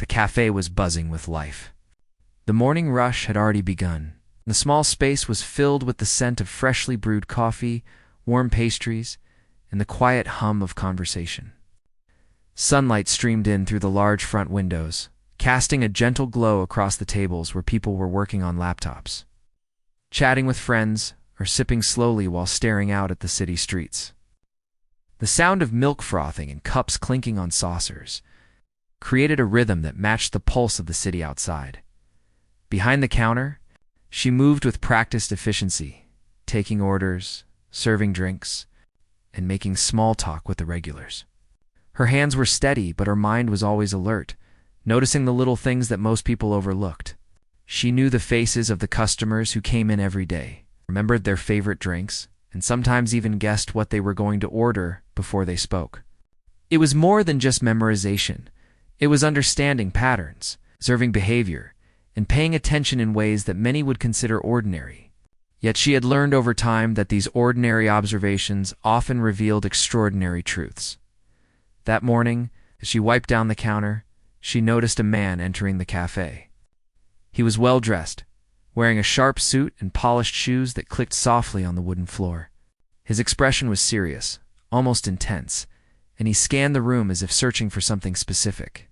The cafe was buzzing with life. The morning rush had already begun. The small space was filled with the scent of freshly brewed coffee, warm pastries, and the quiet hum of conversation. Sunlight streamed in through the large front windows, casting a gentle glow across the tables where people were working on laptops, chatting with friends, or sipping slowly while staring out at the city streets. The sound of milk frothing and cups clinking on saucers created a rhythm that matched the pulse of the city outside. Behind the counter, she moved with practiced efficiency, taking orders, serving drinks, and making small talk with the regulars. Her hands were steady, but her mind was always alert, noticing the little things that most people overlooked. She knew the faces of the customers who came in every day, remembered their favorite drinks, and sometimes even guessed what they were going to order before they spoke. It was more than just memorization. It was understanding patterns, observing behavior, and paying attention in ways that many would consider ordinary. Yet she had learned over time that these ordinary observations often revealed extraordinary truths. That morning, as she wiped down the counter, she noticed a man entering the cafe. He was well-dressed, wearing a sharp suit and polished shoes that clicked softly on the wooden floor. His expression was serious, almost intense, and he scanned the room as if searching for something specific.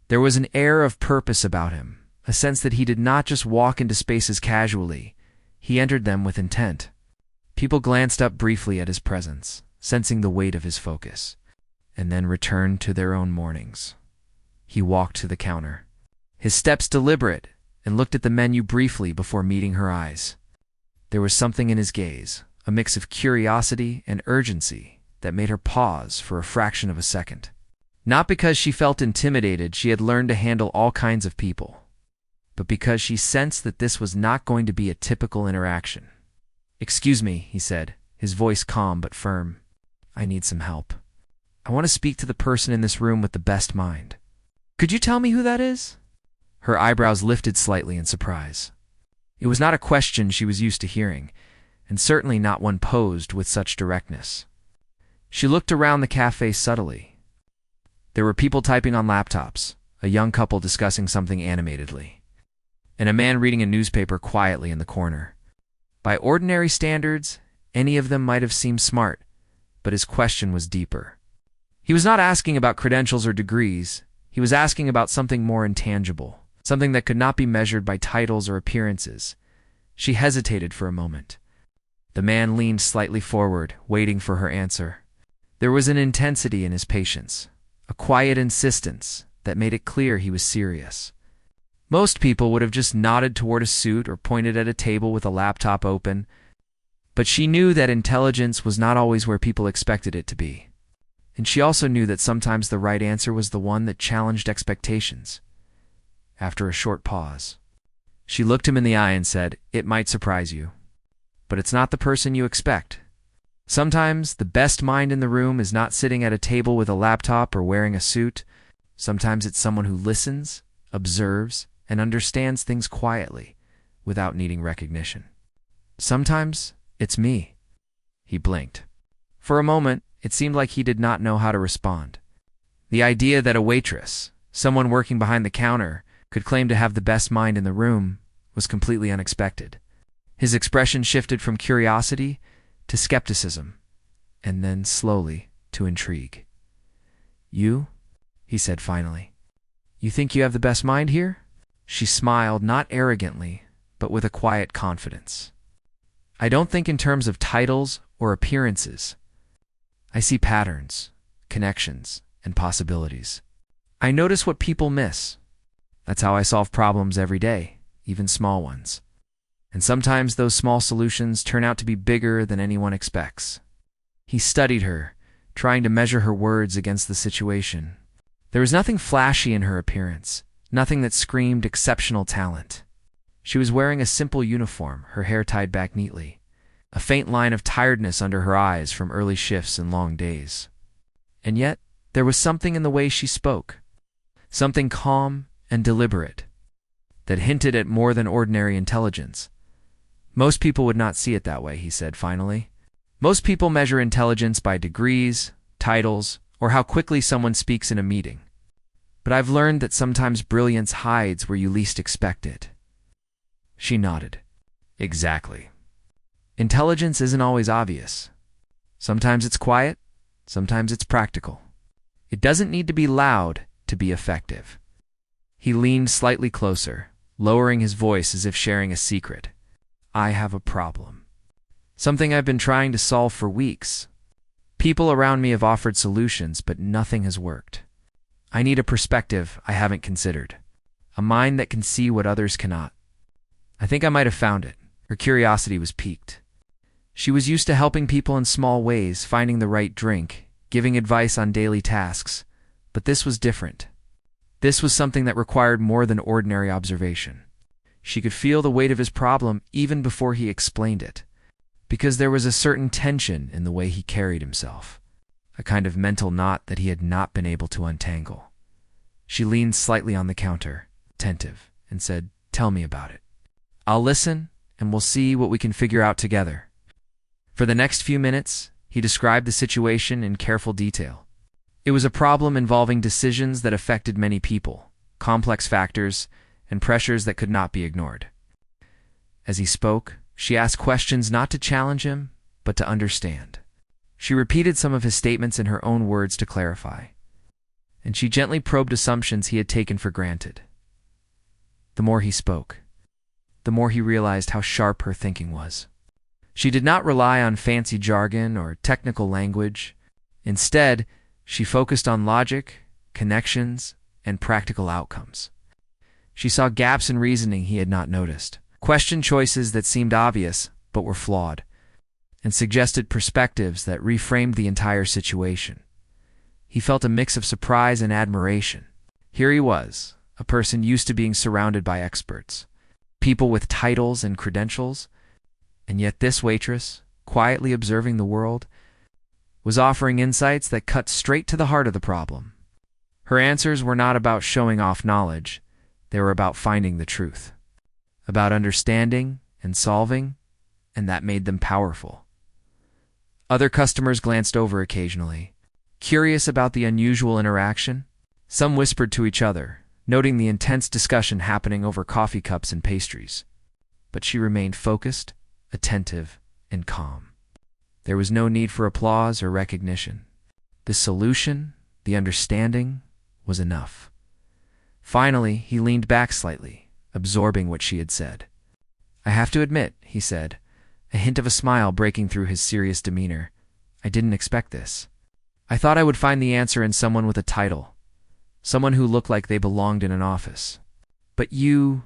There was an air of purpose about him, a sense that he did not just walk into spaces casually, he entered them with intent. People glanced up briefly at his presence, sensing the weight of his focus, and then returned to their own mornings. He walked to the counter, his steps deliberate, and looked at the menu briefly before meeting her eyes. There was something in his gaze, a mix of curiosity and urgency, that made her pause for a fraction of a second. Not because she felt intimidated, she had learned to handle all kinds of people, but because she sensed that this was not going to be a typical interaction. "Excuse me," he said, his voice calm but firm. "I need some help. I want to speak to the person in this room with the best mind. Could you tell me who that is?" Her eyebrows lifted slightly in surprise. It was not a question she was used to hearing, and certainly not one posed with such directness. She looked around the cafe subtly. There were people typing on laptops, a young couple discussing something animatedly, and a man reading a newspaper quietly in the corner. By ordinary standards, any of them might have seemed smart, but his question was deeper. He was not asking about credentials or degrees. He was asking about something more intangible, something that could not be measured by titles or appearances. She hesitated for a moment. The man leaned slightly forward, waiting for her answer. There was an intensity in his patience, a quiet insistence that made it clear he was serious. Most people would have just nodded toward a suit or pointed at a table with a laptop open, but she knew that intelligence was not always where people expected it to be. And she also knew that sometimes the right answer was the one that challenged expectations. After a short pause, she looked him in the eye and said, "It might surprise you, but it's not the person you expect. Sometimes the best mind in the room is not sitting at a table with a laptop or wearing a suit. Sometimes it's someone who listens, observes, and understands things quietly, without needing recognition. Sometimes it's me." He blinked. For a moment, it seemed like he did not know how to respond. The idea that a waitress, someone working behind the counter, could claim to have the best mind in the room was completely unexpected. His expression shifted from curiosity to skepticism, and then slowly to intrigue. "You?" he said finally. "You think you have the best mind here?" She smiled, not arrogantly, but with a quiet confidence. "I don't think in terms of titles or appearances. I see patterns, connections, and possibilities. I notice what people miss. That's how I solve problems every day, even small ones. And sometimes those small solutions turn out to be bigger than anyone expects." He studied her, trying to measure her words against the situation. There was nothing flashy in her appearance, nothing that screamed exceptional talent. She was wearing a simple uniform, her hair tied back neatly, a faint line of tiredness under her eyes from early shifts and long days. And yet, there was something in the way she spoke, something calm and deliberate, that hinted at more than ordinary intelligence. "Most people would not see it that way," he said finally. "Most people measure intelligence by degrees, titles, or how quickly someone speaks in a meeting. but I've learned that sometimes brilliance hides where you least expect it. She nodded. Exactly. Intelligence isn't always obvious. Sometimes it's quiet, sometimes it's practical. It doesn't need to be loud to be effective. He leaned slightly closer, lowering his voice as if sharing a secret. I have a problem. Something I've been trying to solve for weeks. People around me have offered solutions, but nothing has worked. I need a perspective I haven't considered. A mind that can see what others cannot. I think I might have found it. Her curiosity was piqued. She was used to helping people in small ways, finding the right drink, giving advice on daily tasks, but this was different. This was something that required more than ordinary observation. She could feel the weight of his problem even before he explained it, because there was a certain tension in the way he carried himself, a kind of mental knot that he had not been able to untangle. She leaned slightly on the counter, attentive, and said, "Tell me about it. I'll listen, and we'll see what we can figure out together." For the next few minutes, he described the situation in careful detail. It was a problem involving decisions that affected many people, complex factors, and pressures that could not be ignored. As he spoke, she asked questions not to challenge him, but to understand. She repeated some of his statements in her own words to clarify, and she gently probed assumptions he had taken for granted. The more he spoke, the more he realized how sharp her thinking was. She did not rely on fancy jargon or technical language. Instead, she focused on logic, connections, and practical outcomes. She saw gaps in reasoning he had not noticed, question choices that seemed obvious but were flawed, and suggested perspectives that reframed the entire situation. He felt a mix of surprise and admiration. Here he was, a person used to being surrounded by experts, people with titles and credentials, and yet this waitress, quietly observing the world, was offering insights that cut straight to the heart of the problem. Her answers were not about showing off knowledge, they were about finding the truth, about understanding and solving, and that made them powerful. Other customers glanced over occasionally, curious about the unusual interaction. Some whispered to each other, noting the intense discussion happening over coffee cups and pastries. But she remained focused, attentive, and calm. There was no need for applause or recognition. The solution, the understanding, was enough. Finally, he leaned back slightly, absorbing what she had said. "I have to admit," he said, a hint of a smile breaking through his serious demeanor, "I didn't expect this. I thought I would find the answer in someone with a title, someone who looked like they belonged in an office. But you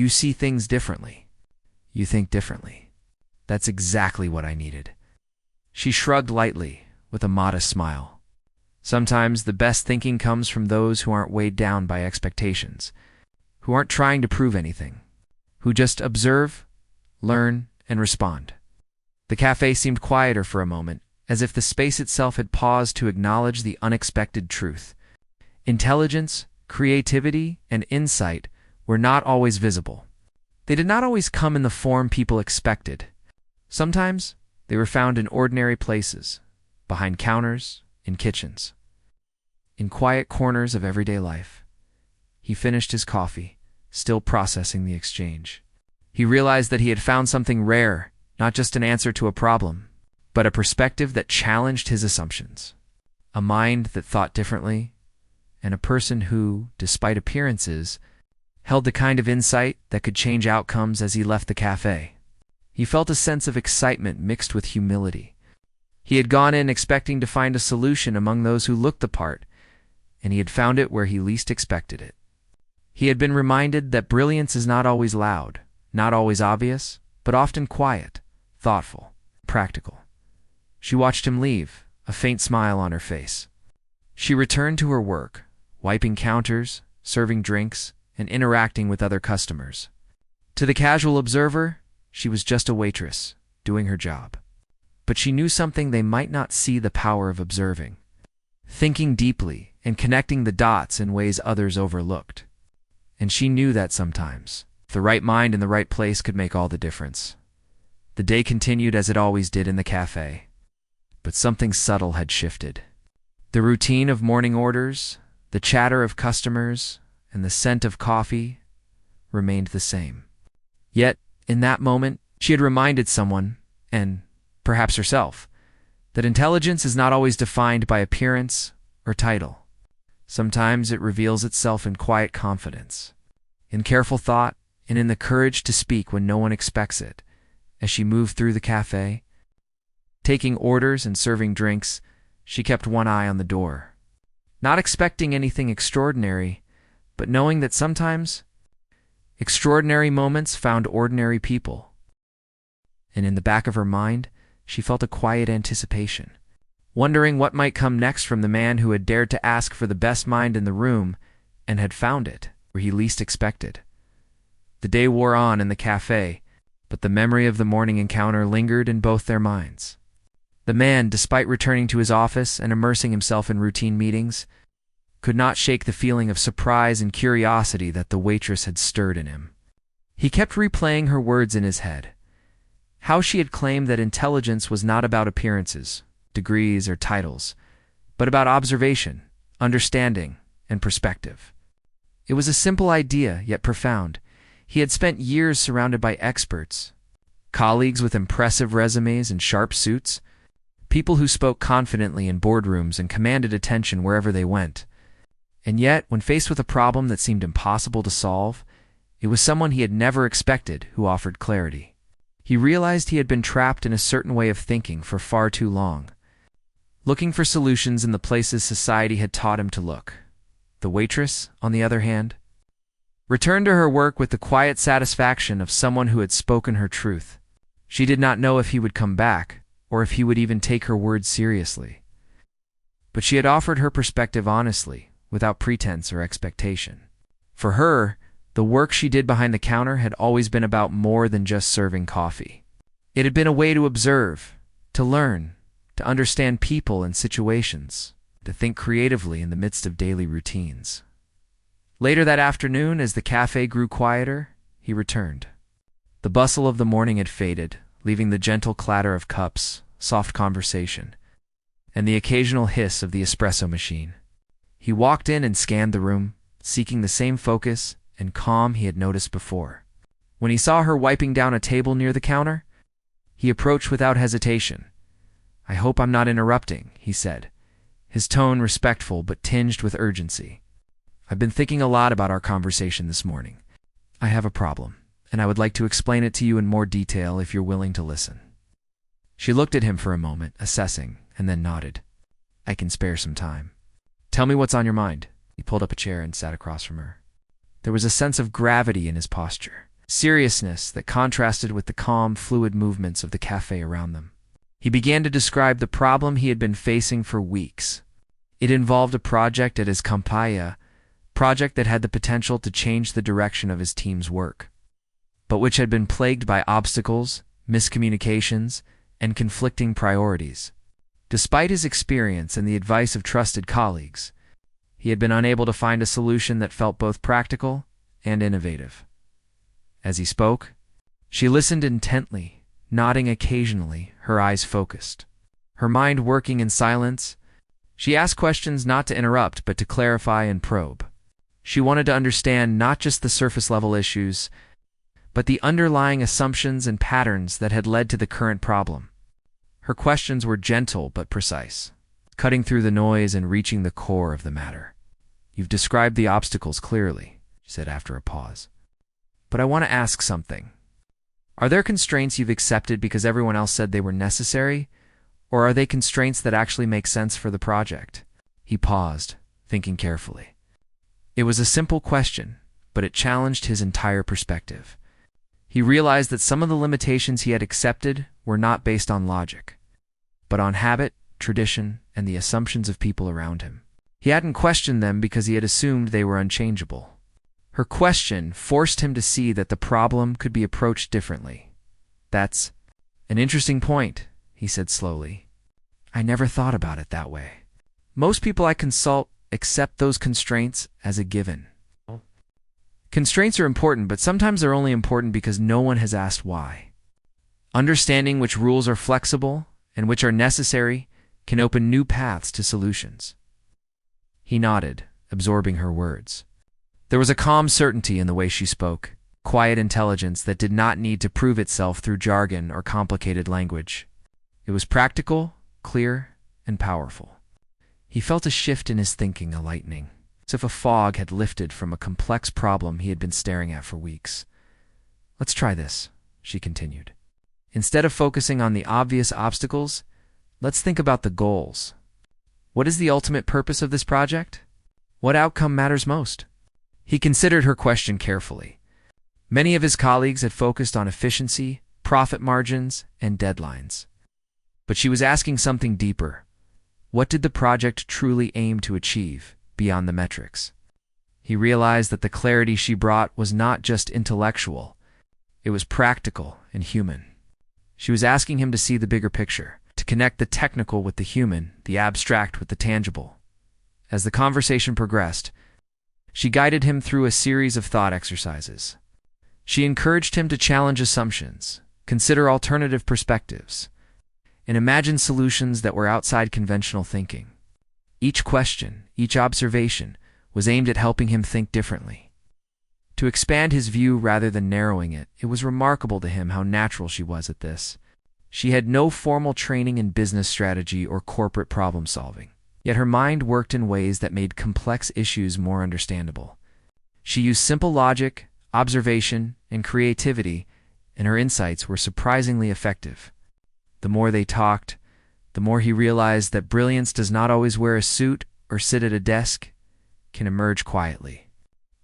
see things differently. You think differently. That's exactly what I needed." She shrugged lightly, with a modest smile. Sometimes the best thinking comes from those who aren't weighed down by expectations, who aren't trying to prove anything, who just observe, learn, and respond. The cafe seemed quieter for a moment, as if the space itself had paused to acknowledge the unexpected truth. Intelligence, creativity, and insight were not always visible. They did not always come in the form people expected. Sometimes they were found in ordinary places, behind counters, in kitchens, in quiet corners of everyday life. He finished his coffee, still processing the exchange. He realized that he had found something rare, not just an answer to a problem, but a perspective that challenged his assumptions, a mind that thought differently, and a person who, despite appearances, held the kind of insight that could change outcomes. As he left the cafe, he felt a sense of excitement mixed with humility. He had gone in expecting to find a solution among those who looked the part, and he had found it where he least expected it. He had been reminded that brilliance is not always loud, not always obvious, but often quiet, thoughtful, practical. She watched him leave, a faint smile on her face. She returned to her work, wiping counters, serving drinks, and interacting with other customers. To the casual observer, she was just a waitress, doing her job. But she knew something they might not see: the power of observing, thinking deeply, and connecting the dots in ways others overlooked. And she knew that sometimes the right mind in the right place could make all the difference. The day continued as it always did in the cafe, but something subtle had shifted. The routine of morning orders, The chatter of customers and the scent of coffee remained the same. Yet, in that moment, she had reminded someone, and perhaps herself, that intelligence is not always defined by appearance or title. Sometimes it reveals itself in quiet confidence, in careful thought, and in the courage to speak when no one expects it. As she moved through the cafe, taking orders and serving drinks, she kept one eye on the door, not expecting anything extraordinary, but knowing that sometimes extraordinary moments found ordinary people. And in the back of her mind, she felt a quiet anticipation, wondering what might come next from the man who had dared to ask for the best mind in the room and had found it where he least expected. The day wore on in the cafe, but the memory of the morning encounter lingered in both their minds. The man, despite returning to his office and immersing himself in routine meetings, could not shake the feeling of surprise and curiosity that the waitress had stirred in him. He kept replaying her words in his head. How she had claimed that intelligence was not about appearances, degrees, or titles, but about observation, understanding, and perspective. It was a simple idea, yet profound. He had spent years surrounded by experts, colleagues with impressive resumes and sharp suits, people who spoke confidently in boardrooms and commanded attention wherever they went. And yet, when faced with a problem that seemed impossible to solve, it was someone he had never expected who offered clarity. He realized he had been trapped in a certain way of thinking for far too long, looking for solutions in the places society had taught him to look. The waitress, on the other hand, returned to her work with the quiet satisfaction of someone who had spoken her truth. She did not know if he would come back, or if he would even take her words seriously. But she had offered her perspective honestly, without pretense or expectation. For her, the work she did behind the counter had always been about more than just serving coffee. It had been a way to observe, to learn, to understand people and situations, to think creatively in the midst of daily routines. Later that afternoon, as the cafe grew quieter, he returned. The bustle of the morning had faded, leaving the gentle clatter of cups, soft conversation, and the occasional hiss of the espresso machine. He walked in and scanned the room, seeking the same focus and calm he had noticed before. When he saw her wiping down a table near the counter, he approached without hesitation. "I hope I'm not interrupting," he said, his tone respectful but tinged with urgency. "I've been thinking a lot about our conversation this morning. I have a problem, and I would like to explain it to you in more detail if you're willing to listen." She looked at him for a moment, assessing, and then nodded. "I can spare some time. Tell me what's on your mind." He pulled up a chair and sat across from her. There was a sense of gravity in his posture, seriousness that contrasted with the calm, fluid movements of the cafe around them. He began to describe the problem he had been facing for weeks. It involved a project at his compaya, project that had the potential to change the direction of his team's work, but which had been plagued by obstacles, miscommunications, and conflicting priorities. Despite his experience and the advice of trusted colleagues, he had been unable to find a solution that felt both practical and innovative. As he spoke, she listened intently, nodding occasionally, her eyes focused. Her mind working in silence, she asked questions not to interrupt but to clarify and probe. She wanted to understand not just the surface-level issues, but the underlying assumptions and patterns that had led to the current problem. Her questions were gentle but precise, cutting through the noise and reaching the core of the matter. "You've described the obstacles clearly," she said after a pause. "But I want to ask something. Are there constraints you've accepted because everyone else said they were necessary, or are they constraints that actually make sense for the project?" He paused, thinking carefully. It was a simple question, but it challenged his entire perspective. He realized that some of the limitations he had accepted were not based on logic, but on habit, tradition, and the assumptions of people around him. He hadn't questioned them because he had assumed they were unchangeable. Her question forced him to see that the problem could be approached differently. "That's an interesting point," he said slowly. "I never thought about it that way. Most people I consult accept those constraints as a given. Constraints are important, but sometimes they're only important because no one has asked why. Understanding which rules are flexible and which are necessary can open new paths to solutions." He nodded, absorbing her words. There was a calm certainty in the way she spoke, quiet intelligence that did not need to prove itself through jargon or complicated language. It was practical, clear, and powerful. He felt a shift in his thinking, a lightening, as if a fog had lifted from a complex problem he had been staring at for weeks. "Let's try this," she continued. "Instead of focusing on the obvious obstacles, let's think about the goals. What is the ultimate purpose of this project? What outcome matters most?" He considered her question carefully. Many of his colleagues had focused on efficiency, profit margins, and deadlines. But she was asking something deeper. What did the project truly aim to achieve, beyond the metrics? He realized that the clarity she brought was not just intellectual, it was practical and human. She was asking him to see the bigger picture, to connect the technical with the human, the abstract with the tangible. As the conversation progressed, she guided him through a series of thought exercises. She encouraged him to challenge assumptions, consider alternative perspectives, and imagine solutions that were outside conventional thinking. Each question, each observation, was aimed at helping him think differently. To expand his view rather than narrowing it, it was remarkable to him how natural she was at this. She had no formal training in business strategy or corporate problem solving, yet her mind worked in ways that made complex issues more understandable. She used simple logic, observation, and creativity, and her insights were surprisingly effective. The more they talked, the more he realized that brilliance does not always wear a suit or sit at a desk, can emerge quietly,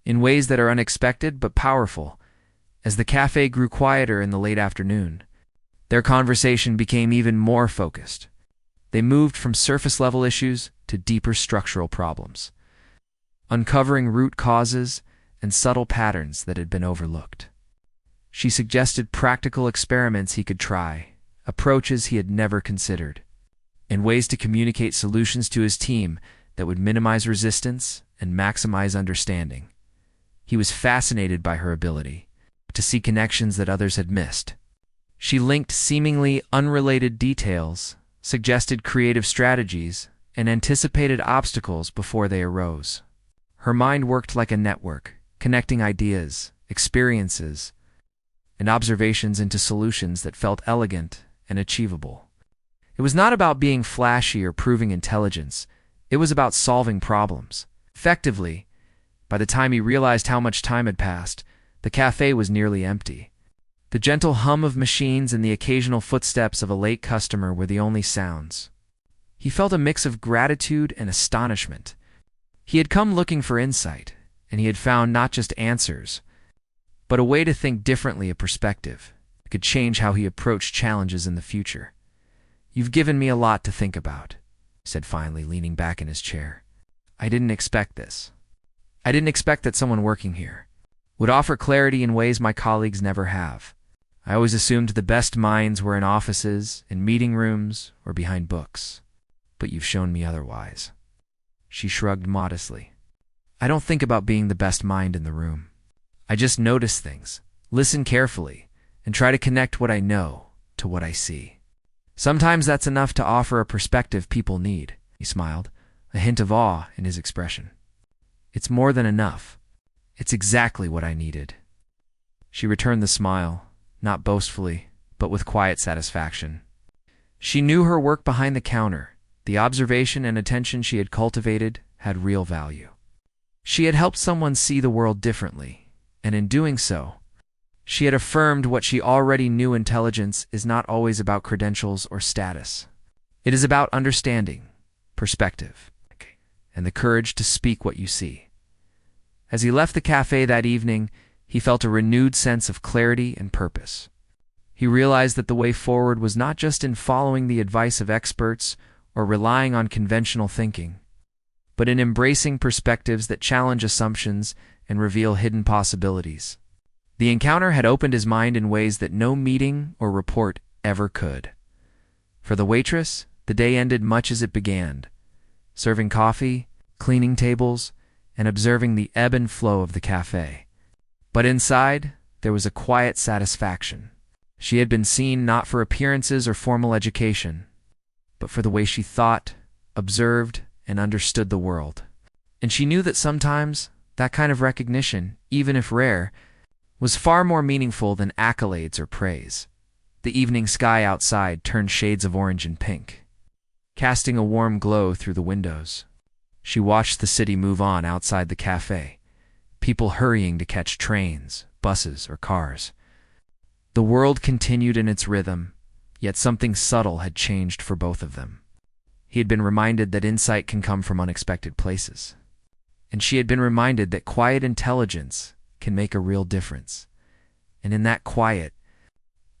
in ways that are unexpected but powerful. As the cafe grew quieter in the late afternoon, their conversation became even more focused. They moved from surface-level issues to deeper structural problems, uncovering root causes and subtle patterns that had been overlooked. She suggested practical experiments he could try, approaches he had never considered, and ways to communicate solutions to his team that would minimize resistance and maximize understanding. He was fascinated by her ability to see connections that others had missed. She linked seemingly unrelated details, suggested creative strategies, and anticipated obstacles before they arose. Her mind worked like a network, connecting ideas, experiences, and observations into solutions that felt elegant and achievable. It was not about being flashy or proving intelligence. It was about solving problems effectively. By the time he realized how much time had passed, the cafe was nearly empty. The gentle hum of machines and the occasional footsteps of a late customer were the only sounds. He felt a mix of gratitude and astonishment. He had come looking for insight, and he had found not just answers, but a way to think differently, a perspective that could change how he approached challenges in the future. "You've given me a lot to think about," he said finally, leaning back in his chair. "I didn't expect this. I didn't expect that someone working here would offer clarity in ways my colleagues never have. I always assumed the best minds were in offices, in meeting rooms, or behind books. But you've shown me otherwise." She shrugged modestly. "I don't think about being the best mind in the room. I just notice things, listen carefully, and try to connect what I know to what I see. Sometimes that's enough to offer a perspective people need." He smiled, a hint of awe in his expression. "It's more than enough. It's exactly what I needed." She returned the smile, not boastfully, but with quiet satisfaction. She knew her work behind the counter, the observation and attention she had cultivated, had real value. She had helped someone see the world differently, and in doing so, she had affirmed what she already knew: intelligence is not always about credentials or status. It is about understanding, perspective, and the courage to speak what you see. As he left the cafe that evening, he felt a renewed sense of clarity and purpose. He realized that the way forward was not just in following the advice of experts or relying on conventional thinking, but in embracing perspectives that challenge assumptions and reveal hidden possibilities. The encounter had opened his mind in ways that no meeting or report ever could. For the waitress, the day ended much as it began, serving coffee, cleaning tables, and observing the ebb and flow of the cafe. But inside, there was a quiet satisfaction. She had been seen not for appearances or formal education, but for the way she thought, observed, and understood the world. And she knew that sometimes that kind of recognition, even if rare, was far more meaningful than accolades or praise. The evening sky outside turned shades of orange and pink, casting a warm glow through the windows. She watched the city move on outside the cafe, people hurrying to catch trains, buses, or cars. The world continued in its rhythm, yet something subtle had changed for both of them. He had been reminded that insight can come from unexpected places. And she had been reminded that quiet intelligence can make a real difference. And in that quiet,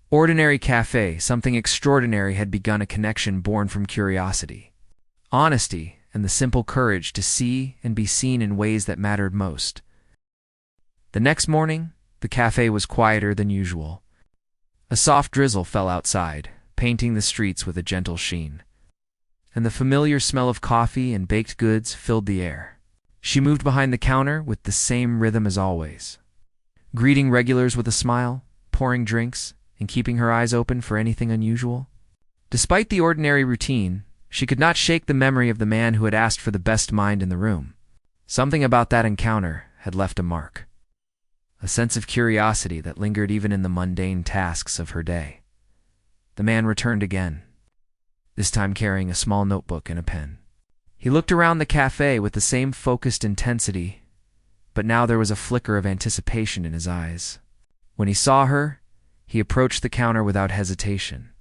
ordinary cafe, something extraordinary had begun, a connection born from curiosity, honesty, and the simple courage to see and be seen in ways that mattered most. The next morning, the cafe was quieter than usual. A soft drizzle fell outside, painting the streets with a gentle sheen, and the familiar smell of coffee and baked goods filled the air. She moved behind the counter with the same rhythm as always, greeting regulars with a smile, pouring drinks, and keeping her eyes open for anything unusual. Despite the ordinary routine, she could not shake the memory of the man who had asked for the best mind in the room. Something about that encounter had left a mark, a sense of curiosity that lingered even in the mundane tasks of her day. The man returned again, this time carrying a small notebook and a pen. He looked around the cafe with the same focused intensity, but now there was a flicker of anticipation in his eyes. When he saw her, he approached the counter without hesitation.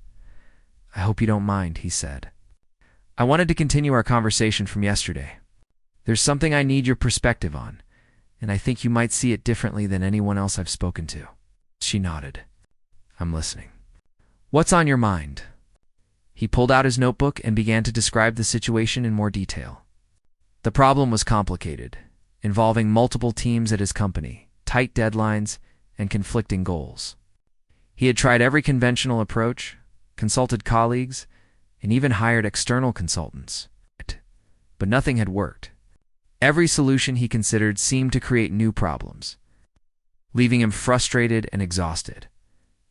"I hope you don't mind," he said. "I wanted to continue our conversation from yesterday. There's something I need your perspective on, and I think you might see it differently than anyone else I've spoken to." She nodded. "I'm listening. What's on your mind?" He pulled out his notebook and began to describe the situation in more detail. The problem was complicated, involving multiple teams at his company, tight deadlines, and conflicting goals. He had tried every conventional approach, consulted colleagues, and even hired external consultants. But nothing had worked. Every solution he considered seemed to create new problems, leaving him frustrated and exhausted.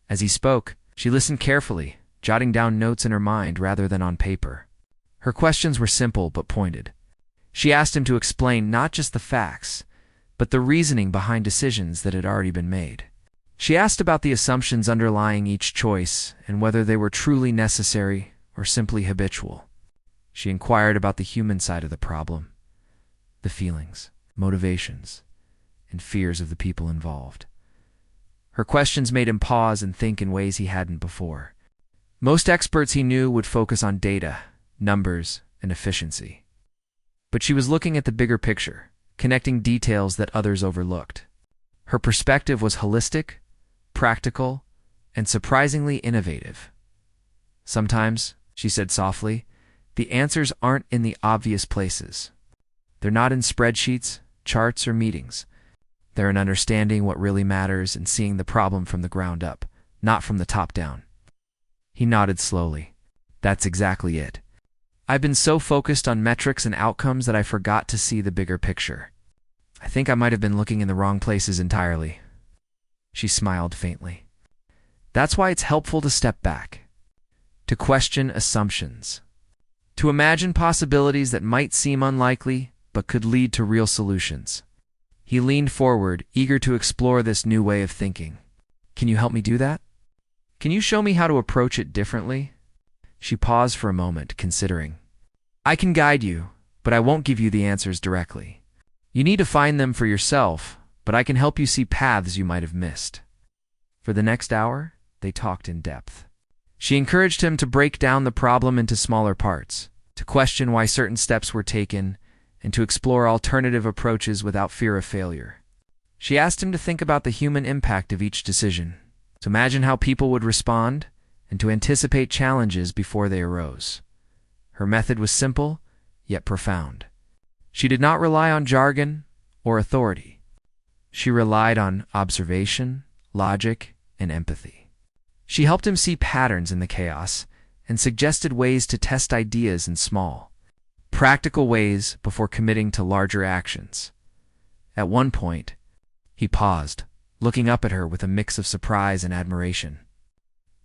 As he spoke, she listened carefully, jotting down notes in her mind rather than on paper. Her questions were simple but pointed. She asked him to explain not just the facts, but the reasoning behind decisions that had already been made. She asked about the assumptions underlying each choice and whether they were truly necessary or simply habitual. She inquired about the human side of the problem, the feelings, motivations, and fears of the people involved. Her questions made him pause and think in ways he hadn't before. Most experts he knew would focus on data, numbers, and efficiency. But she was looking at the bigger picture, connecting details that others overlooked. Her perspective was holistic, practical, and surprisingly innovative. "Sometimes," she said softly, "the answers aren't in the obvious places. They're not in spreadsheets, charts, or meetings. They're in understanding what really matters and seeing the problem from the ground up, not from the top down." He nodded slowly. "That's exactly it. I've been so focused on metrics and outcomes that I forgot to see the bigger picture. I think I might have been looking in the wrong places entirely." She smiled faintly. "That's why it's helpful to step back, to question assumptions, to imagine possibilities that might seem unlikely but could lead to real solutions." He leaned forward, eager to explore this new way of thinking. "Can you help me do that? Can you show me how to approach it differently?" She paused for a moment, considering. "I can guide you, but I won't give you the answers directly. You need to find them for yourself, but I can help you see paths you might have missed." For the next hour, they talked in depth. She encouraged him to break down the problem into smaller parts, to question why certain steps were taken, and to explore alternative approaches without fear of failure. She asked him to think about the human impact of each decision, to imagine how people would respond, and to anticipate challenges before they arose. Her method was simple, yet profound. She did not rely on jargon or authority. She relied on observation, logic, and empathy. She helped him see patterns in the chaos and suggested ways to test ideas in small, practical ways before committing to larger actions. At one point, he paused, looking up at her with a mix of surprise and admiration.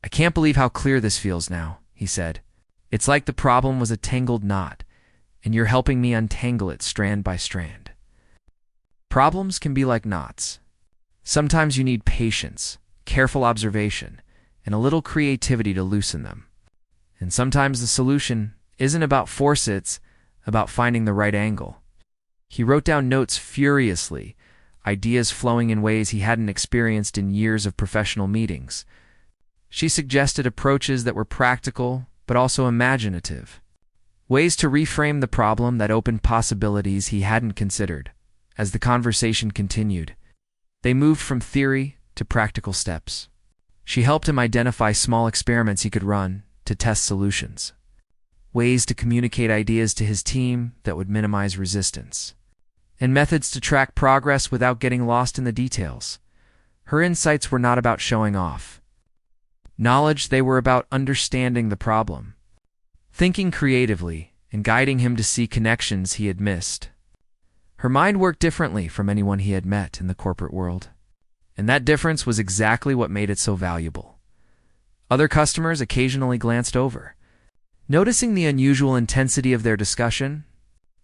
"I can't believe how clear this feels now," he said. "It's like the problem was a tangled knot, and you're helping me untangle it strand by strand. Problems can be like knots. Sometimes you need patience, careful observation, and a little creativity to loosen them. And sometimes the solution isn't about force, it's about finding the right angle. He wrote down notes furiously, ideas flowing in ways he hadn't experienced in years of professional meetings. She suggested approaches that were practical, but also imaginative. Ways to reframe the problem that opened possibilities he hadn't considered. As the conversation continued, they moved from theory to practical steps. She helped him identify small experiments he could run to test solutions. Ways to communicate ideas to his team that would minimize resistance. And methods to track progress without getting lost in the details. Her insights were not about showing off. Knowledge, they were about understanding the problem, thinking creatively, and guiding him to see connections he had missed. Her mind worked differently from anyone he had met in the corporate world, and that difference was exactly what made it so valuable. Other customers occasionally glanced over, noticing the unusual intensity of their discussion.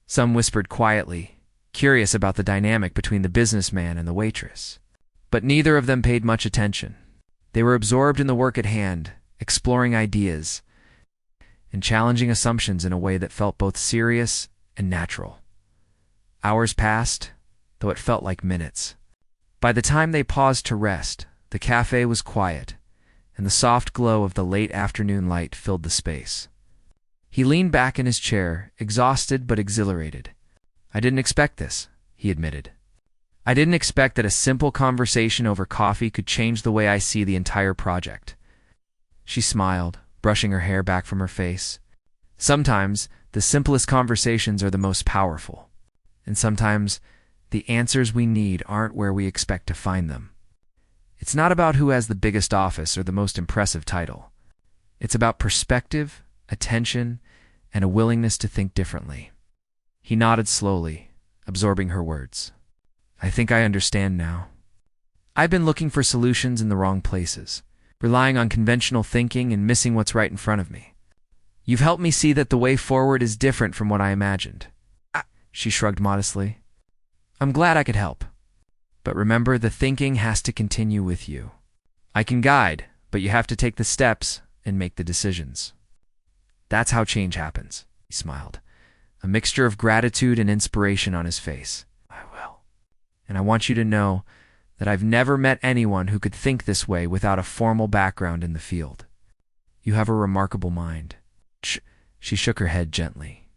Some whispered quietly, curious about the dynamic between the businessman and the waitress. But neither of them paid much attention. They were absorbed in the work at hand, exploring ideas, and challenging assumptions in a way that felt both serious and natural. Hours passed, though it felt like minutes. By the time they paused to rest, the cafe was quiet, and the soft glow of the late afternoon light filled the space. He leaned back in his chair, exhausted but exhilarated. "I didn't expect this," he admitted. "I didn't expect that a simple conversation over coffee could change the way I see the entire project." She smiled, brushing her hair back from her face. Sometimes the simplest conversations are the most powerful. And sometimes the answers we need aren't where we expect to find them. It's not about who has the biggest office or the most impressive title. It's about perspective, attention, and a willingness to think differently. He nodded slowly, absorbing her words. "I think I understand now. I've been looking for solutions in the wrong places, relying on conventional thinking and missing what's right in front of me. You've helped me see that the way forward is different from what I imagined." She shrugged modestly. "I'm glad I could help. But remember, the thinking has to continue with you. I can guide, but you have to take the steps and make the decisions. That's how change happens." He smiled, a mixture of gratitude and inspiration on his face. "I will. And I want you to know that I've never met anyone who could think this way without a formal background in the field. You have a remarkable mind." She shook her head gently.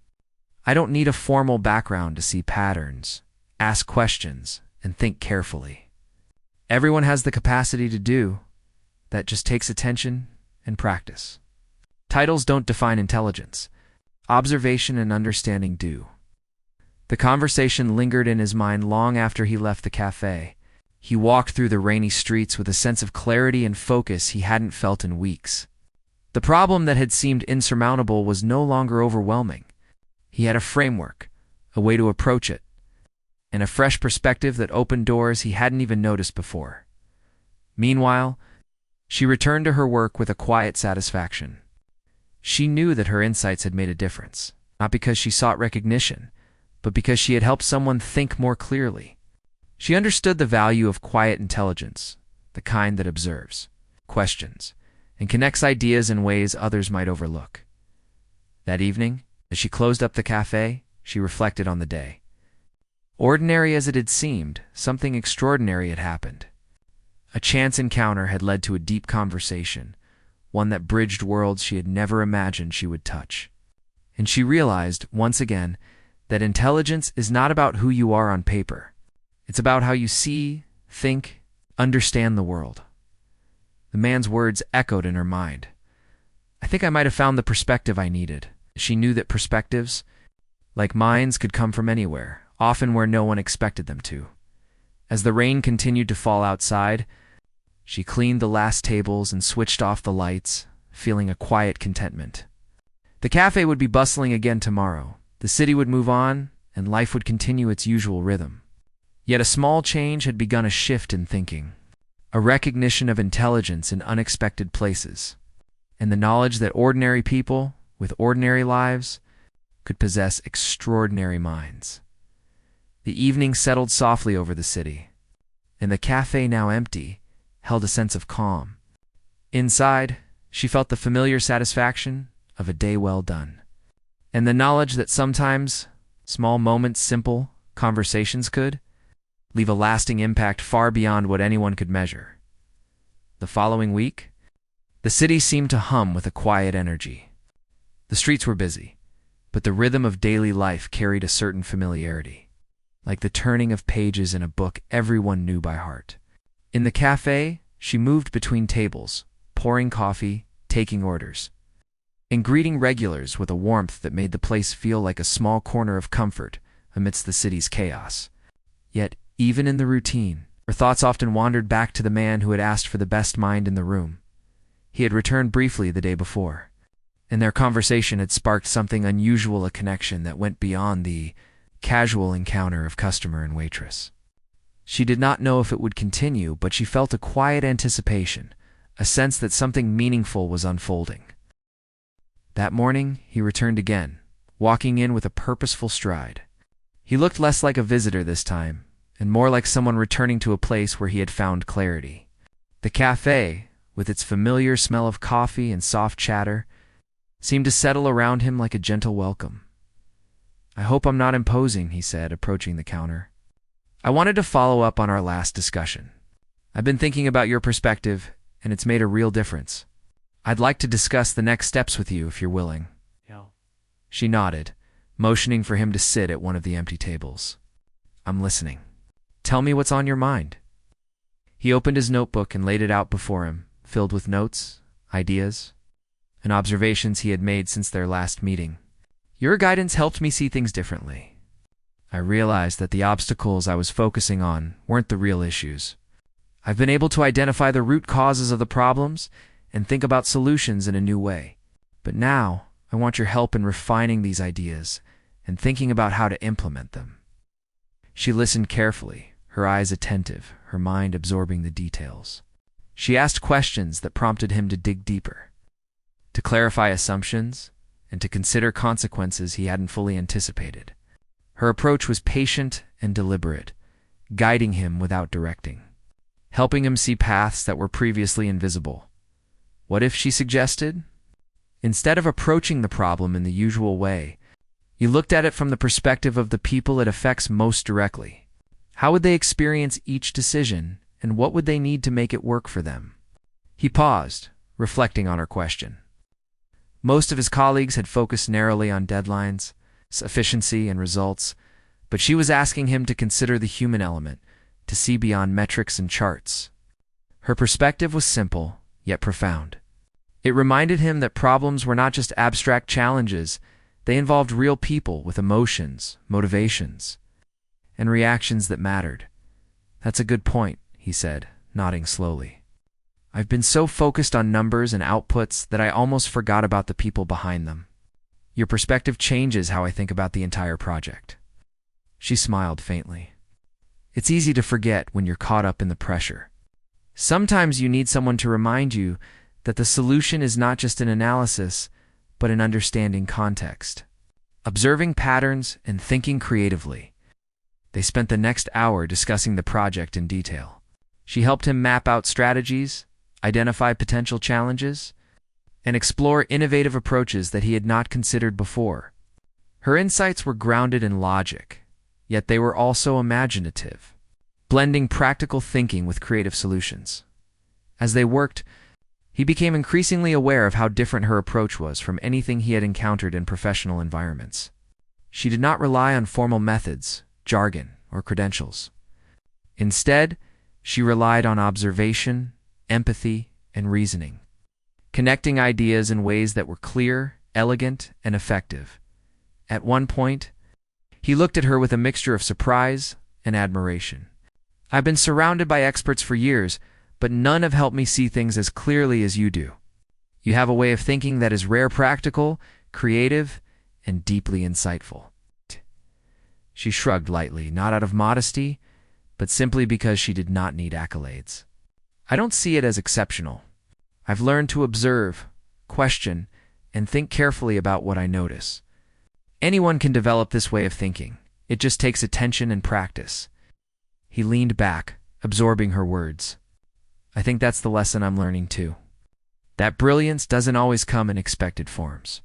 "I don't need a formal background to see patterns, ask questions, and think carefully. Everyone has the capacity to do. That just takes attention and practice. Titles don't define intelligence. Observation and understanding do." The conversation lingered in his mind long after he left the cafe. He walked through the rainy streets with a sense of clarity and focus he hadn't felt in weeks. The problem that had seemed insurmountable was no longer overwhelming. He had a framework, a way to approach it, and a fresh perspective that opened doors he hadn't even noticed before. Meanwhile, she returned to her work with a quiet satisfaction. She knew that her insights had made a difference, not because she sought recognition, but because she had helped someone think more clearly. She understood the value of quiet intelligence, the kind that observes, questions, and connects ideas in ways others might overlook. That evening, as she closed up the cafe, she reflected on the day. Ordinary as it had seemed, something extraordinary had happened. A chance encounter had led to a deep conversation, one that bridged worlds she had never imagined she would touch. And she realized, once again, that intelligence is not about who you are on paper. It's about how you see, think, understand the world. The man's words echoed in her mind. I think I might have found the perspective I needed. She knew that perspectives, like minds, could come from anywhere, often where no one expected them to. As the rain continued to fall outside, she cleaned the last tables and switched off the lights, feeling a quiet contentment. The cafe would be bustling again tomorrow. The city would move on, and life would continue its usual rhythm. Yet a small change had begun a shift in thinking, a recognition of intelligence in unexpected places, and the knowledge that ordinary people, with ordinary lives, could possess extraordinary minds. The evening settled softly over the city, and the cafe, now empty, held a sense of calm. Inside, she felt the familiar satisfaction of a day well done, and the knowledge that sometimes small moments, simple conversations could leave a lasting impact far beyond what anyone could measure. The following week, the city seemed to hum with a quiet energy. The streets were busy, but the rhythm of daily life carried a certain familiarity, like the turning of pages in a book everyone knew by heart. In the cafe, she moved between tables, pouring coffee, taking orders, and greeting regulars with a warmth that made the place feel like a small corner of comfort amidst the city's chaos. Yet, even in the routine, her thoughts often wandered back to the man who had asked for the best mind in the room. He had returned briefly the day before, and their conversation had sparked something unusual, a connection that went beyond the casual encounter of customer and waitress. She did not know if it would continue, but she felt a quiet anticipation, a sense that something meaningful was unfolding. That morning, he returned again, walking in with a purposeful stride. He looked less like a visitor this time, and more like someone returning to a place where he had found clarity. The cafe, with its familiar smell of coffee and soft chatter, seemed to settle around him like a gentle welcome. "I hope I'm not imposing," he said, approaching the counter. "I wanted to follow up on our last discussion. I've been thinking about your perspective, and it's made a real difference. I'd like to discuss the next steps with you if you're willing." Yeah. She nodded, motioning for him to sit at one of the empty tables. "I'm listening. Tell me what's on your mind." He opened his notebook and laid it out before him, filled with notes, ideas, and observations he had made since their last meeting. "Your guidance helped me see things differently. I realized that the obstacles I was focusing on weren't the real issues. I've been able to identify the root causes of the problems and think about solutions in a new way. But now, I want your help in refining these ideas and thinking about how to implement them." She listened carefully, her eyes attentive, her mind absorbing the details. She asked questions that prompted him to dig deeper, to clarify assumptions, and to consider consequences he hadn't fully anticipated. Her approach was patient and deliberate, guiding him without directing, helping him see paths that were previously invisible. What if, she suggested, instead of approaching the problem in the usual way, you looked at it from the perspective of the people it affects most directly? How would they experience each decision, and what would they need to make it work for them? He paused, reflecting on her question. Most of his colleagues had focused narrowly on deadlines, efficiency, and results, but she was asking him to consider the human element, to see beyond metrics and charts. Her perspective was simple, yet profound. It reminded him that problems were not just abstract challenges, they involved real people with emotions, motivations, and reactions that mattered. "That's a good point," he said, nodding slowly. "I've been so focused on numbers and outputs that I almost forgot about the people behind them. Your perspective changes how I think about the entire project." She smiled faintly. "It's easy to forget when you're caught up in the pressure. Sometimes you need someone to remind you that the solution is not just an analysis, but an understanding context, observing patterns and thinking creatively." They spent the next hour discussing the project in detail. She helped him map out strategies, identify potential challenges, and explore innovative approaches that he had not considered before. Her insights were grounded in logic, yet they were also imaginative, blending practical thinking with creative solutions. As they worked, he became increasingly aware of how different her approach was from anything he had encountered in professional environments. She did not rely on formal methods, jargon, or credentials. Instead, she relied on observation, empathy, and reasoning, connecting ideas in ways that were clear, elegant, and effective. At one point, he looked at her with a mixture of surprise and admiration. "I've been surrounded by experts for years, but none have helped me see things as clearly as you do. You have a way of thinking that is rare, practical, creative, and deeply insightful." She shrugged lightly, not out of modesty, but simply because she did not need accolades. "I don't see it as exceptional. I've learned to observe, question, and think carefully about what I notice. Anyone can develop this way of thinking. It just takes attention and practice. He leaned back, absorbing her words. I think that's the lesson I'm learning too. That brilliance doesn't always come in expected forms.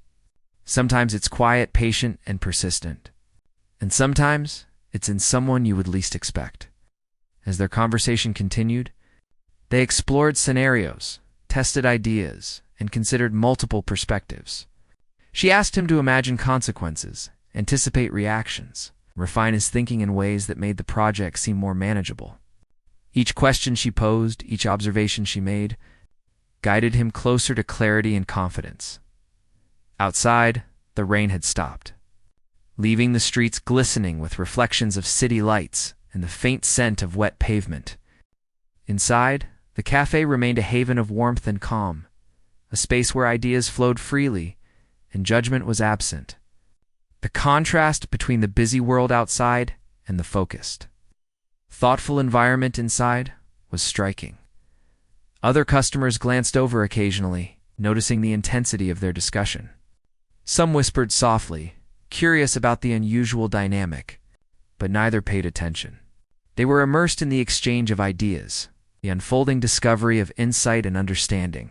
Sometimes it's quiet, patient, and persistent. And sometimes it's in someone you would least expect. As their conversation continued, they explored scenarios, tested ideas, and considered multiple perspectives. She asked him to imagine consequences, anticipate reactions, refine his thinking in ways that made the project seem more manageable. Each question she posed, each observation she made, guided him closer to clarity and confidence. Outside, the rain had stopped, leaving the streets glistening with reflections of city lights and the faint scent of wet pavement. Inside, the cafe remained a haven of warmth and calm, a space where ideas flowed freely and judgment was absent. The contrast between the busy world outside and the focused, thoughtful environment inside was striking. Other customers glanced over occasionally, noticing the intensity of their discussion. Some whispered softly, curious about the unusual dynamic, but neither paid attention. They were immersed in the exchange of ideas, the unfolding discovery of insight and understanding.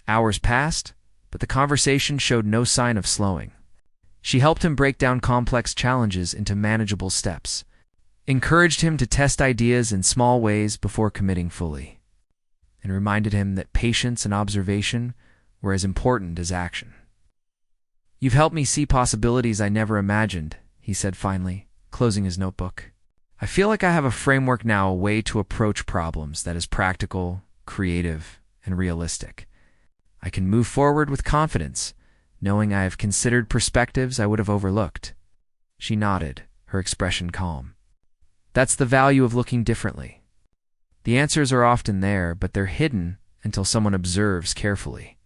Hours passed, but the conversation showed no sign of slowing. She helped him break down complex challenges into manageable steps, encouraged him to test ideas in small ways before committing fully, and reminded him that patience and observation were as important as action. You've helped me see possibilities I never imagined, he said finally, closing his notebook. I feel like I have a framework now, a way to approach problems that is practical, creative, and realistic. I can move forward with confidence, knowing I have considered perspectives I would have overlooked. She nodded, her expression calm. That's the value of looking differently. The answers are often there, but they're hidden until someone observes carefully,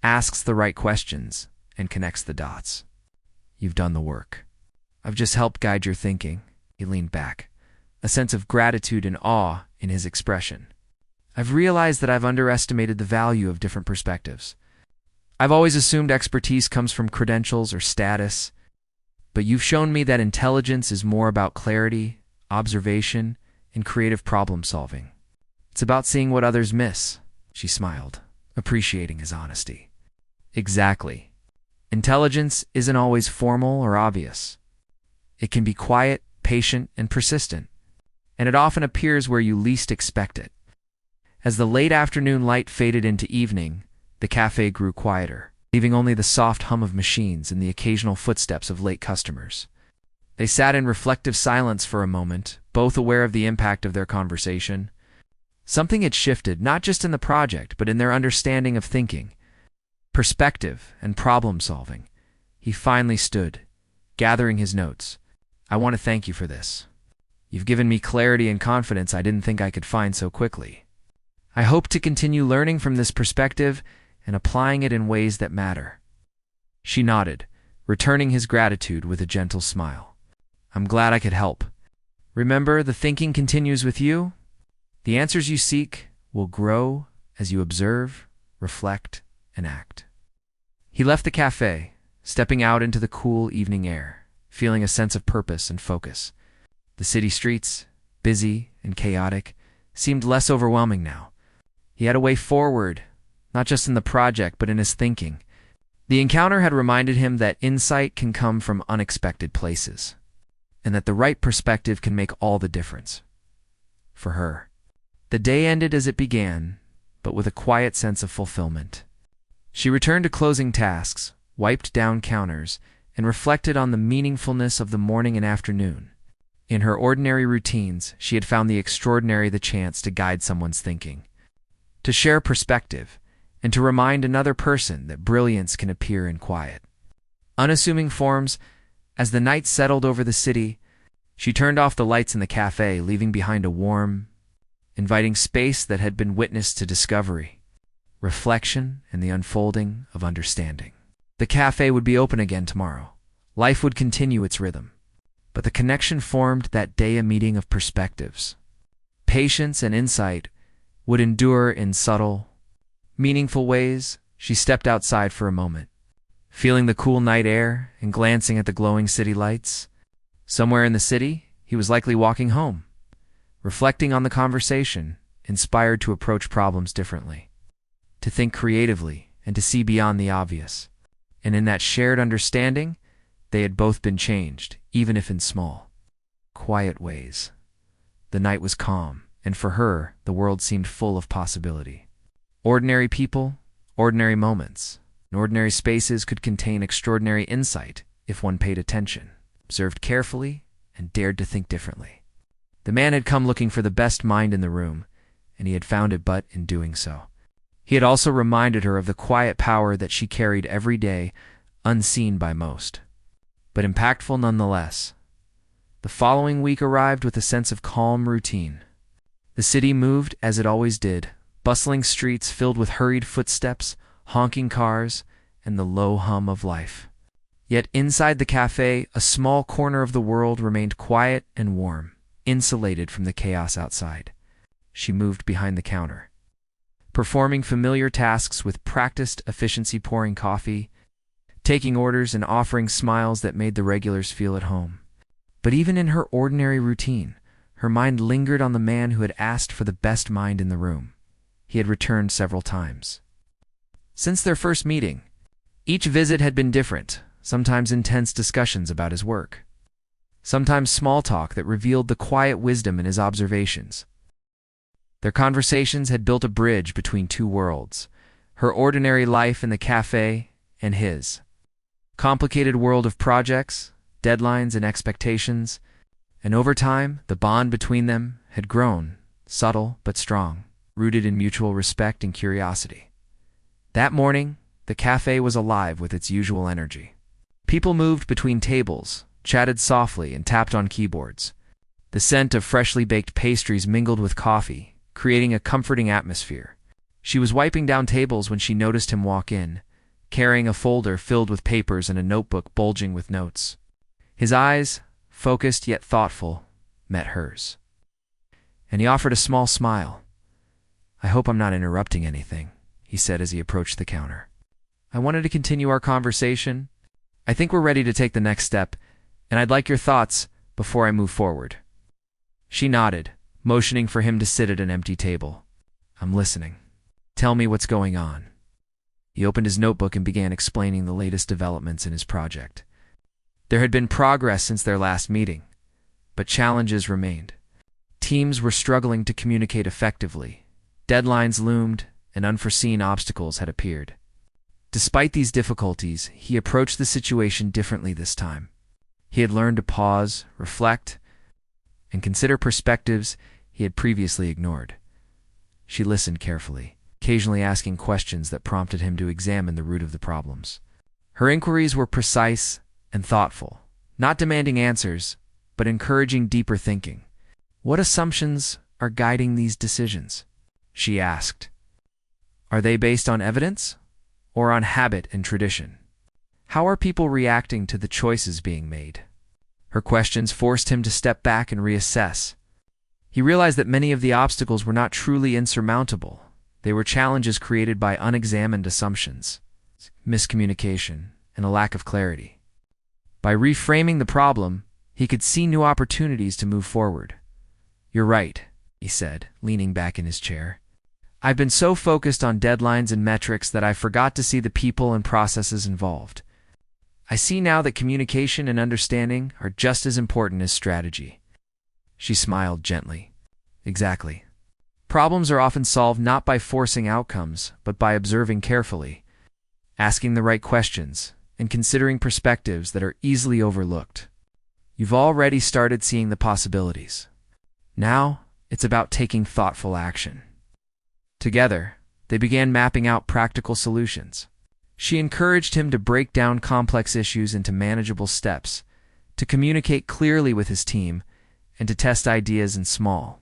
asks the right questions, and connects the dots. You've done the work. I've just helped guide your thinking. He leaned back, a sense of gratitude and awe in his expression. I've realized that I've underestimated the value of different perspectives. I've always assumed expertise comes from credentials or status, but you've shown me that intelligence is more about clarity, observation, and creative problem solving. It's about seeing what others miss, she smiled, appreciating his honesty. Exactly. Intelligence isn't always formal or obvious. It can be quiet, patient, and persistent, and it often appears where you least expect it. As the late afternoon light faded into evening, the cafe grew quieter, leaving only the soft hum of machines and the occasional footsteps of late customers. They sat in reflective silence for a moment, both aware of the impact of their conversation. Something had shifted, not just in the project, but in their understanding of thinking, perspective, and problem solving. He finally stood, gathering his notes. I want to thank you for this. You've given me clarity and confidence I didn't think I could find so quickly. I hope to continue learning from this perspective and applying it in ways that matter. She nodded, returning his gratitude with a gentle smile. I'm glad I could help. Remember, the thinking continues with you. The answers you seek will grow as you observe, reflect, and act. He left the cafe, stepping out into the cool evening air, feeling a sense of purpose and focus. The city streets, busy and chaotic, seemed less overwhelming now. He had a way forward, not just in the project, but in his thinking. The encounter had reminded him that insight can come from unexpected places, and that the right perspective can make all the difference. For her, the day ended as it began, but with a quiet sense of fulfillment. She returned to closing tasks, wiped down counters, and reflected on the meaningfulness of the morning and afternoon. In her ordinary routines, she had found the extraordinary the chance to guide someone's thinking, to share perspective, and to remind another person that brilliance can appear in quiet, unassuming forms. As the night settled over the city, she turned off the lights in the cafe, leaving behind a warm, inviting space that had been witness to discovery, reflection, and the unfolding of understanding. The cafe would be open again tomorrow. Life would continue its rhythm. But the connection formed that day, a meeting of perspectives. Patience and insight would endure in subtle, meaningful ways. She stepped outside for a moment, feeling the cool night air and glancing at the glowing city lights. Somewhere in the city, he was likely walking home, reflecting on the conversation, inspired to approach problems differently, to think creatively, and to see beyond the obvious. And in that shared understanding, they had both been changed, even if in small, quiet ways. The night was calm, and for her, the world seemed full of possibility. Ordinary people, ordinary moments, and ordinary spaces could contain extraordinary insight if one paid attention, observed carefully, and dared to think differently. The man had come looking for the best mind in the room, and he had found it but in doing so. He had also reminded her of the quiet power that she carried every day, unseen by most, but impactful nonetheless. The following week arrived with a sense of calm routine. The city moved as it always did, bustling streets filled with hurried footsteps, honking cars, and the low hum of life. Yet inside the cafe, a small corner of the world remained quiet and warm, insulated from the chaos outside. She moved behind the counter, performing familiar tasks with practiced efficiency, pouring coffee, taking orders, and offering smiles that made the regulars feel at home. But even in her ordinary routine, her mind lingered on the man who had asked for the best mind in the room. He had returned several times. Since their first meeting, each visit had been different, sometimes intense discussions about his work, sometimes small talk that revealed the quiet wisdom in his observations. Their conversations had built a bridge between two worlds, her ordinary life in the cafe and his complicated world of projects, deadlines, and expectations. And over time, the bond between them had grown, subtle but strong, rooted in mutual respect and curiosity. That morning, the cafe was alive with its usual energy. People moved between tables, chatted softly, and tapped on keyboards. The scent of freshly baked pastries mingled with coffee, creating a comforting atmosphere. She was wiping down tables when she noticed him walk in, carrying a folder filled with papers and a notebook bulging with notes. His eyes, focused yet thoughtful, met hers, and he offered a small smile. "I hope I'm not interrupting anything," he said as he approached the counter. "I wanted to continue our conversation. I think we're ready to take the next step, and I'd like your thoughts before I move forward." She nodded, motioning for him to sit at an empty table. "I'm listening. Tell me what's going on." He opened his notebook and began explaining the latest developments in his project. There had been progress since their last meeting, but challenges remained. Teams were struggling to communicate effectively, deadlines loomed, and unforeseen obstacles had appeared. Despite these difficulties, he approached the situation differently this time. He had learned to pause, reflect, and consider perspectives he had previously ignored. She listened carefully, occasionally asking questions that prompted him to examine the root of the problems. Her inquiries were precise and thoughtful, not demanding answers, but encouraging deeper thinking. "What assumptions are guiding these decisions?" she asked. "Are they based on evidence or on habit and tradition? How are people reacting to the choices being made?" Her questions forced him to step back and reassess. He realized that many of the obstacles were not truly insurmountable. They were challenges created by unexamined assumptions, miscommunication, and a lack of clarity. By reframing the problem, he could see new opportunities to move forward. "You're right," he said, leaning back in his chair. "I've been so focused on deadlines and metrics that I forgot to see the people and processes involved. I see now that communication and understanding are just as important as strategy." She smiled gently. "Exactly. Problems are often solved not by forcing outcomes, but by observing carefully, asking the right questions, and considering perspectives that are easily overlooked. You've already started seeing the possibilities. Now, it's about taking thoughtful action." Together, they began mapping out practical solutions. She encouraged him to break down complex issues into manageable steps, to communicate clearly with his team, and to test ideas in small,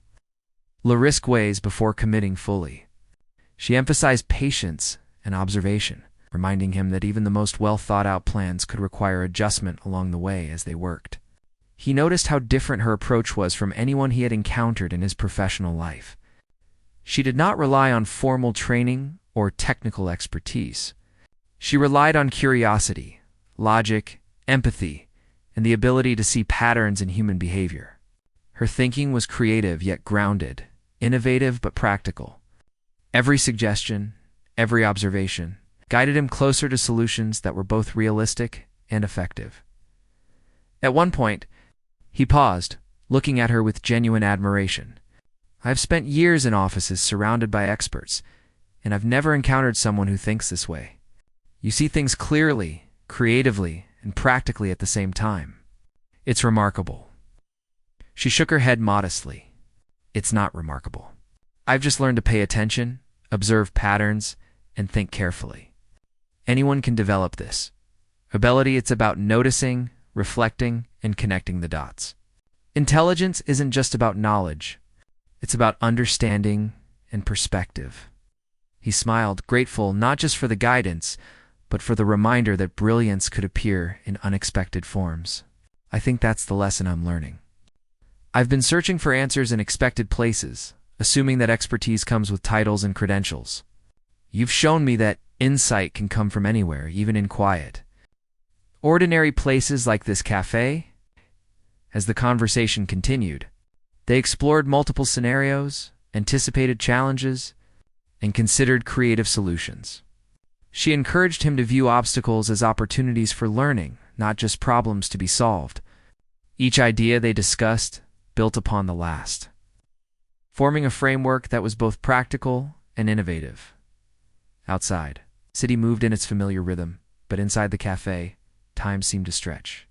low-risk ways before committing fully. She emphasized patience and observation, reminding him that even the most well-thought-out plans could require adjustment along the way as they worked. He noticed how different her approach was from anyone he had encountered in his professional life. She did not rely on formal training or technical expertise. She relied on curiosity, logic, empathy, and the ability to see patterns in human behavior. Her thinking was creative yet grounded, innovative but practical. Every suggestion, every observation, guided him closer to solutions that were both realistic and effective. At one point, he paused, looking at her with genuine admiration. "I've spent years in offices surrounded by experts, and I've never encountered someone who thinks this way. You see things clearly, creatively, and practically at the same time. It's remarkable." She shook her head modestly. "It's not remarkable. I've just learned to pay attention, observe patterns, and think carefully. Anyone can develop this ability. It's about noticing, reflecting, and connecting the dots. Intelligence isn't just about knowledge. It's about understanding and perspective." He smiled, grateful not just for the guidance, but for the reminder that brilliance could appear in unexpected forms. "I think that's the lesson I'm learning. I've been searching for answers in expected places, assuming that expertise comes with titles and credentials. You've shown me that insight can come from anywhere, even in quiet, ordinary places like this cafe." As the conversation continued, they explored multiple scenarios, anticipated challenges, and considered creative solutions. She encouraged him to view obstacles as opportunities for learning, not just problems to be solved. Each idea they discussed built upon the last, forming a framework that was both practical and innovative. Outside, the city moved in its familiar rhythm, but inside the cafe, time seemed to stretch.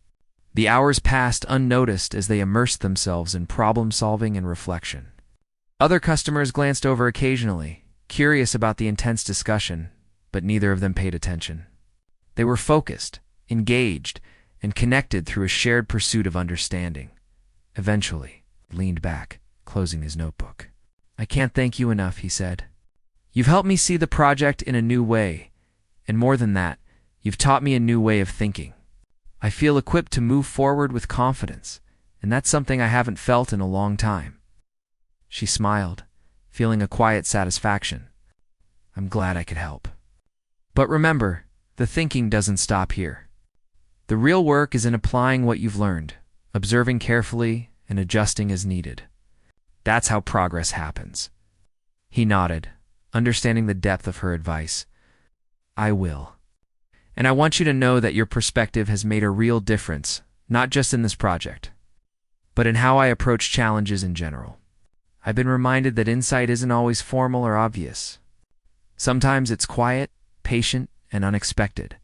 The hours passed unnoticed as they immersed themselves in problem-solving and reflection. Other customers glanced over occasionally, curious about the intense discussion, but neither of them paid attention. They were focused, engaged, and connected through a shared pursuit of understanding. Eventually, he leaned back, closing his notebook. "I can't thank you enough," he said. "You've helped me see the project in a new way, and more than that, you've taught me a new way of thinking. I feel equipped to move forward with confidence, and that's something I haven't felt in a long time." She smiled, feeling a quiet satisfaction. "I'm glad I could help. But remember, the thinking doesn't stop here. The real work is in applying what you've learned, observing carefully, and adjusting as needed. That's how progress happens." He nodded, understanding the depth of her advice. "I will. And I want you to know that your perspective has made a real difference, not just in this project, but in how I approach challenges in general. I've been reminded that insight isn't always formal or obvious. Sometimes it's quiet, patient, and unexpected."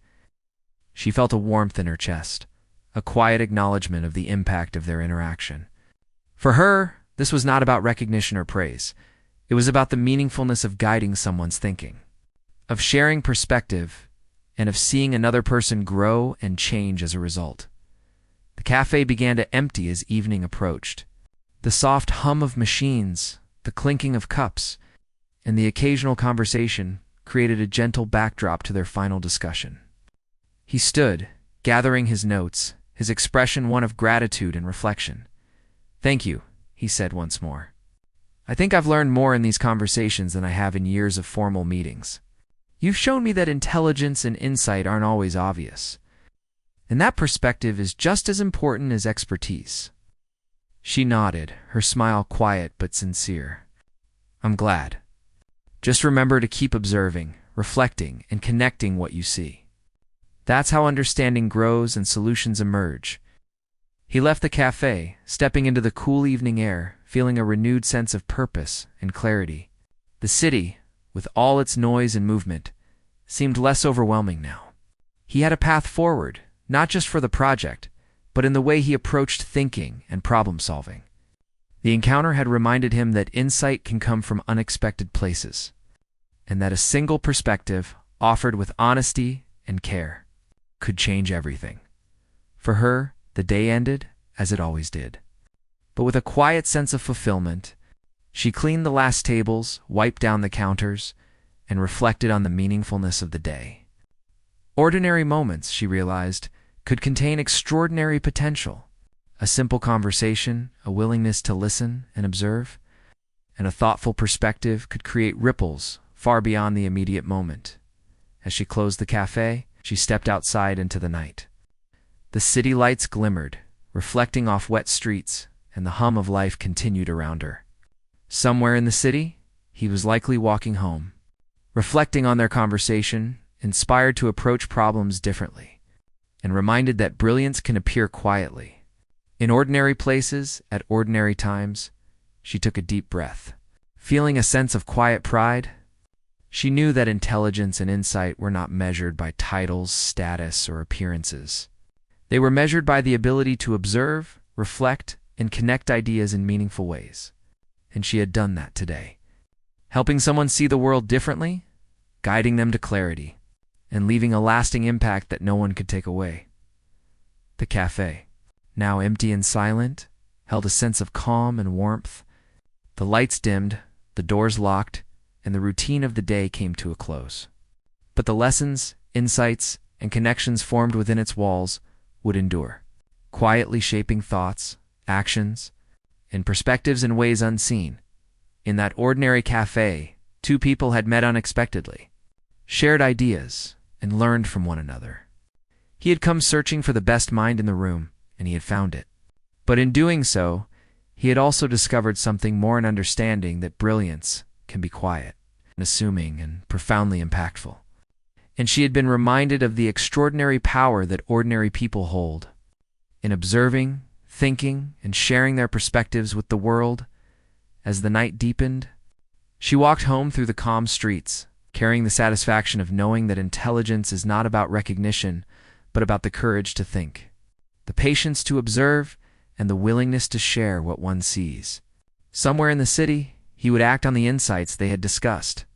She felt a warmth in her chest, a quiet acknowledgement of the impact of their interaction. For her, this was not about recognition or praise. It was about the meaningfulness of guiding someone's thinking, of sharing perspective, and of seeing another person grow and change as a result. The cafe began to empty as evening approached. The soft hum of machines, the clinking of cups, and the occasional conversation created a gentle backdrop to their final discussion. He stood, gathering his notes, his expression one of gratitude and reflection. "Thank you," he said once more. "I think I've learned more in these conversations than I have in years of formal meetings. You've shown me that intelligence and insight aren't always obvious, and that perspective is just as important as expertise." She nodded, her smile quiet but sincere. "I'm glad. Just remember to keep observing, reflecting, and connecting what you see. That's how understanding grows and solutions emerge." He left the cafe, stepping into the cool evening air, feeling a renewed sense of purpose and clarity. The city, with all its noise and movement, seemed less overwhelming now. He had a path forward, not just for the project, but in the way he approached thinking and problem-solving. The encounter had reminded him that insight can come from unexpected places, and that a single perspective, offered with honesty and care, could change everything. For her, the day ended as it always did. But with a quiet sense of fulfillment, she cleaned the last tables, wiped down the counters, and reflected on the meaningfulness of the day. Ordinary moments, she realized, could contain extraordinary potential. A simple conversation, a willingness to listen and observe, and a thoughtful perspective could create ripples far beyond the immediate moment. As she closed the cafe, she stepped outside into the night. The city lights glimmered, reflecting off wet streets, and the hum of life continued around her. Somewhere in the city, he was likely walking home, reflecting on their conversation, inspired to approach problems differently, and reminded that brilliance can appear quietly. In ordinary places, at ordinary times, she took a deep breath. Feeling a sense of quiet pride, she knew that intelligence and insight were not measured by titles, status, or appearances. They were measured by the ability to observe, reflect, and connect ideas in meaningful ways. And she had done that today, helping someone see the world differently, guiding them to clarity, and leaving a lasting impact that no one could take away. The cafe, now empty and silent, held a sense of calm and warmth. The lights dimmed, the doors locked, and the routine of the day came to a close. But the lessons, insights, and connections formed within its walls would endure, quietly shaping thoughts, actions, and perspectives in ways unseen. In that ordinary cafe, two people had met unexpectedly, shared ideas, and learned from one another. He had come searching for the best mind in the room, and he had found it. But in doing so, he had also discovered something more in understanding that brilliance can be quiet, unassuming, and profoundly impactful. And she had been reminded of the extraordinary power that ordinary people hold in observing, thinking, and sharing their perspectives with the world. As the night deepened, she walked home through the calm streets, carrying the satisfaction of knowing that intelligence is not about recognition, but about the courage to think, the patience to observe, and the willingness to share what one sees. Somewhere in the city, he would act on the insights they had discussed,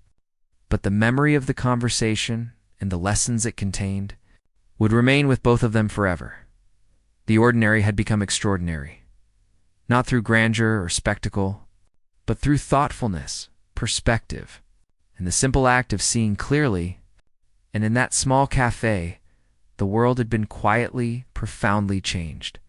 but the memory of the conversation and the lessons it contained would remain with both of them forever. The ordinary had become extraordinary, not through grandeur or spectacle, but through thoughtfulness, perspective, and the simple act of seeing clearly. And in that small cafe, the world had been quietly, profoundly changed.